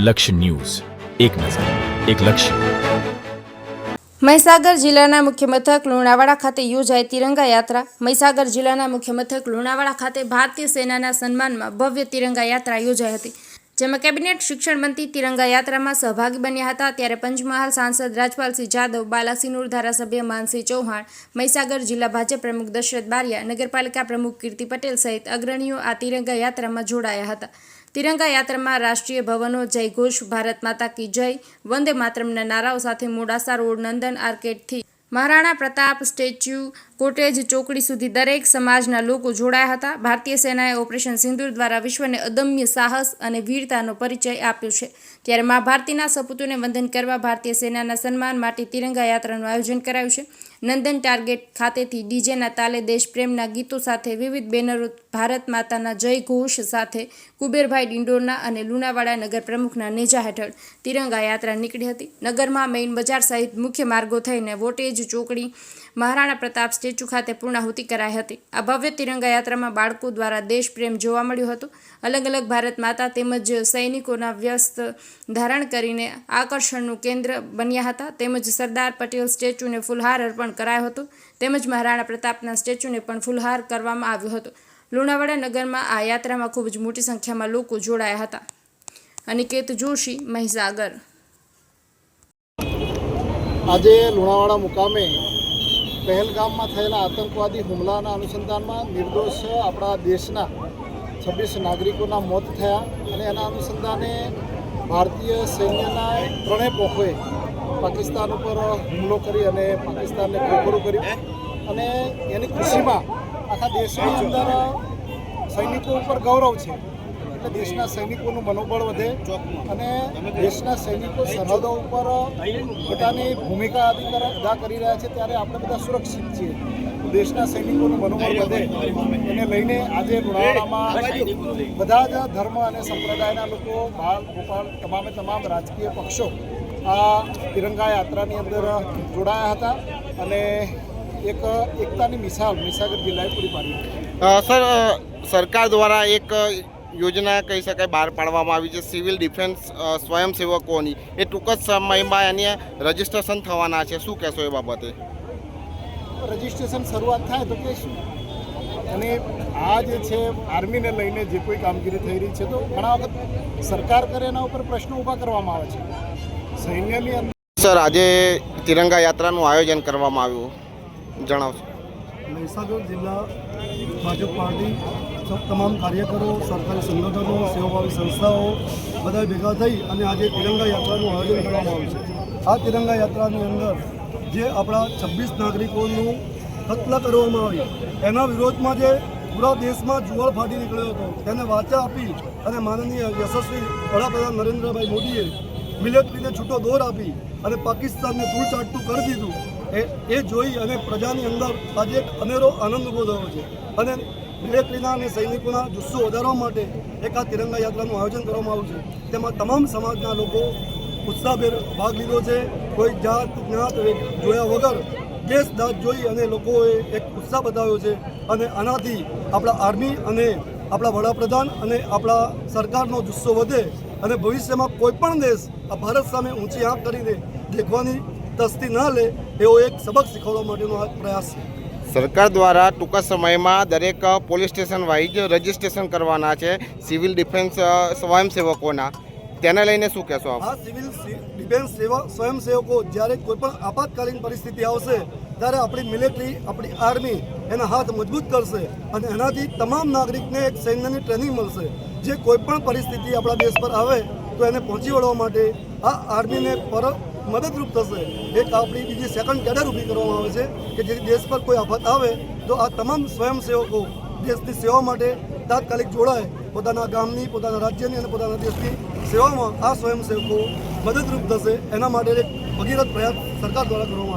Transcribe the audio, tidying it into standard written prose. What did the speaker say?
લક્ષ્ય ન્યૂઝ, એક નજર, એક લક્ષ્ય. મહીસાગર જિલ્લાના મુખ્ય મથક લુણાવાડા ખાતે યોજાઈ તિરંગા યાત્રા. મહીસાગર જિલ્લાના મુખ્ય મથક લુણાવાડા ખાતે ભારતીય સેનાના સન્માનમાં ભવ્ય તિરંગા યાત્રા યોજાઈ હતી, જેમાં કેબિનેટ શિક્ષણ મંત્રી તિરંગા યાત્રામાં સહભાગી બન્યા હતા. ત્યારે પંચમહાલ સાંસદ રાજપાલસિંહ જાદવ, બાલાસિનોર ધારાસભ્ય માનસિંહ ચૌહાણ, મહીસાગર જિલ્લા ભાજપ પ્રમુખ દશરથ બારિયા, નગરપાલિકા પ્રમુખ કીર્તિ પટેલ સહિત અગ્રણીઓ આ તિરંગા યાત્રામાં જોડાયા હતા. તિરંગા યાત્રામાં રાષ્ટ્રીય ભવનો, જય ઘોષ, ભારત માતા કી જય, વંદે માતરમના નારાઓ સાથે મોડાસા રોડ, નંદન આર્કેડથી મહારાણા પ્રતાપ સ્ટેચ્યુ, કોટેજ ચોકડી સુધી દરેક સમાજના લોકો જોડાયા હતા. ભારતીય સેનાએ ઓપરેશન સિંદૂર દ્વારા વિશ્વને અદમ્ય સાહસ અને વીરતાનો પરિચય આપ્યો છે. ત્યારે મા ભારતીના સપૂતોને વંદન કરવા ભારતીય સેનાના સન્માન માટે તિરંગા યાત્રાનું આયોજન કરાયું છે. નંદન ટાર્ગેટ ખાતેથી ડીજેના તાલે દેશપ્રેમના ગીતો સાથે વિવિધ બેનરો, ભારત માતાના જય ઘોષ સાથે કુબેરભાઈ ડિંડોરના અને લુણાવાડા નગર પ્રમુખના નેજા હેઠળ તિરંગા યાત્રા નીકળી હતી. નગરમાં મેઇન બજાર સહિત મુખ્ય માર્ગો થઈને વોટેજ ચોકડી, મહારાણા પ્રતાપ સ્ટેચ્યુ ખાતે પૂર્ણાહુતિ કરાઈ હતી. આ ભવ્ય તિરંગા યાત્રામાં બાળકો દ્વારા દેશપ્રેમ જોવા મળ્યો હતો. અલગ અલગ ભારત માતા તેમજ સૈનિકોના વ્યસ્ત ધારણ કરીને આકર્ષણનું કેન્દ્ર બન્યા હતા. તેમજ સરદાર પટેલ સ્ટેચ્યુને ફૂલહાર અર્પણ કરાયો હતો. તેમજ મહારાણા પ્રતાપના સ્ટેચ્યુને પણ ફૂલહાર કરવામાં આવ્યો હતો. લુણાવાડા નગરમાં આ યાત્રામાં ખૂબ જ મોટી સંખ્યામાં લોકો જોડાયા હતા. અનિકેત જોશી, મહીસાગર. આજે લુણાવાડા મુકામે પહેલગામમાં થયેલા આતંકવાદી હુમલાના અનુસંધાનમાં નિર્દોષ આપણા દેશના 26 નાગરિકોના મોત થયા અને એના અનુસંધાને ભારતીય સૈન્યના ત્રણેય પોખોએ પાકિસ્તાન ઉપર હુમલો કરી અને પાકિસ્તાનને ખોખરું કર્યું અને એની ખુશીમાં આખા દેશની અંદર સૈનિકો ઉપર ગૌરવ છે. એટલે દેશના સૈનિકોનું મનોબળ વધે અને દેશના સૈનિકો સરહદો ઉપર પોતાની ભૂમિકા અદા કરી રહ્યા છે ત્યારે આપણે બધા સુરક્ષિત છીએ. દેશના સૈનિકોનું મનોબળ વધે એને લઈને આજે લુણાવાડામાં બધા જ ધર્મ અને સંપ્રદાયના લોકો, બાળ ગોપાલ, તમામ રાજકીય પક્ષો આ તિરંગા યાત્રાની અંદર જોડાયા હતા અને એક એકતાની મિસાલ મહીસાગર જિલ્લાએ પૂરી પાડી. સર, સરકાર દ્વારા એક યોજના કહી શકાય બહાર પાડવામાં આવી છે સિવિલ ડિફેન્સ સ્વયંસેવકોની. એ ટૂંક જ સમયમાં એની રજિસ્ટ્રેશન થવાના છે, શું કહેશો એ બાબતે? રજિસ્ટ્રેશન શરૂઆત થાય તો કહીશું. અને આ જે છે આર્મીને લઈને જે કોઈ કામગીરી થઈ રહી છે તો ઘણા વખત સરકાર કરે એના ઉપર પ્રશ્નો ઊભા કરવામાં આવે છે. સૈન્યની અંદર સર, આજે તિરંગા યાત્રાનું આયોજન કરવામાં આવ્યું, જણાવશો? મહીસાગર જિલ્લા ભાજપ પાર્ટી તમામ કાર્યકરો, સરકારી સંગઠનો, સેવાભાવી સંસ્થાઓ બધા ભેગા થઈ અને આજે તિરંગા યાત્રાનું આયોજન કરવામાં આવ્યું છે. આ તિરંગા યાત્રાની અંદર જે આપણા 26 નાગરિકોનું કત્લ કરવામાં આવી એના વિરોધમાં જે પૂરા દેશમાં જુવાળ ફાટી નીકળ્યો હતો તેને વાચા આપી અને માનનીય યશસ્વી વડાપ્રધાન નરેન્દ્રભાઈ મોદીએ મિલિટરીને છૂટો દોર આપી અને પાકિસ્તાનને ધૂળ ચાટતું કરી દીધું. એ જોઈ અને પ્રજાની અંદર આજે એક અનેરો આનંદ ઉભો થયો છે અને મિલિટરીના અને સૈનિકોના જુસ્સો વધારવા માટે એક આ તિરંગા યાત્રાનું આયોજન કરવામાં આવ્યું છે. તેમાં તમામ સમાજના લોકો ઉત્સાહભેર ભાગ લીધો છે. કોઈ જાત જ્ઞાત જોયા વગર દેશ દાત જોઈ અને લોકોએ એક ઉત્સાહ બતાવ્યો છે અને આનાથી આપણા આર્મી અને આપણા વડાપ્રધાન અને આપણા સરકારનો જુસ્સો વધે અને ભવિષ્યમાં કોઈ પણ દેશ આ ભારત સામે ઊંચી આંખ કરીને દેખવાની તસ્તી ન લે એવો એક સબક શીખવવા માટેનો આ પ્રયાસ છે. સરકાર દ્વારા ટૂંકા સમયમાં દરેક પોલીસ સ્ટેશન વાઇઝ રજિસ્ટ્રેશન કરવાના છે સિવિલ ડિફેન્સ સ્વયંસેવકોના, તેને લઈને શું કહેશો આપ? આ સિવિલ ડિફેન્સ સ્વયંસેવકો જ્યારે કોઈ પણ આપાતકાલીન પરિસ્થિતિ આવશે ત્યારે આપણી મિલિટરી, આપણી આર્મી એના હાથ મજબૂત કરશે અને એનાથી તમામ નાગરિકને એક સૈન્યની ટ્રેનિંગ મળશે. જે કોઈ પણ પરિસ્થિતિ આપણા દેશ પર આવે તો એને પહોંચી વળવા માટે આ આર્મીને મદદરૂપ થશે. એક આપણી બીજી સેકન્ડ કેડર ઊભી કરવામાં આવે છે કે જેથી દેશ પર કોઈ આફત આવે તો આ તમામ સ્વયંસેવકો દેશની સેવા માટે તાત્કાલિક જોડાય. પોતાના ગામની, પોતાના રાજ્યની અને પોતાના દેશની સેવામાં આ સ્વયંસેવકો મદદરૂપ થશે. એના માટે એક ભગીરથ પ્રયાસ સરકાર દ્વારા કરવામાં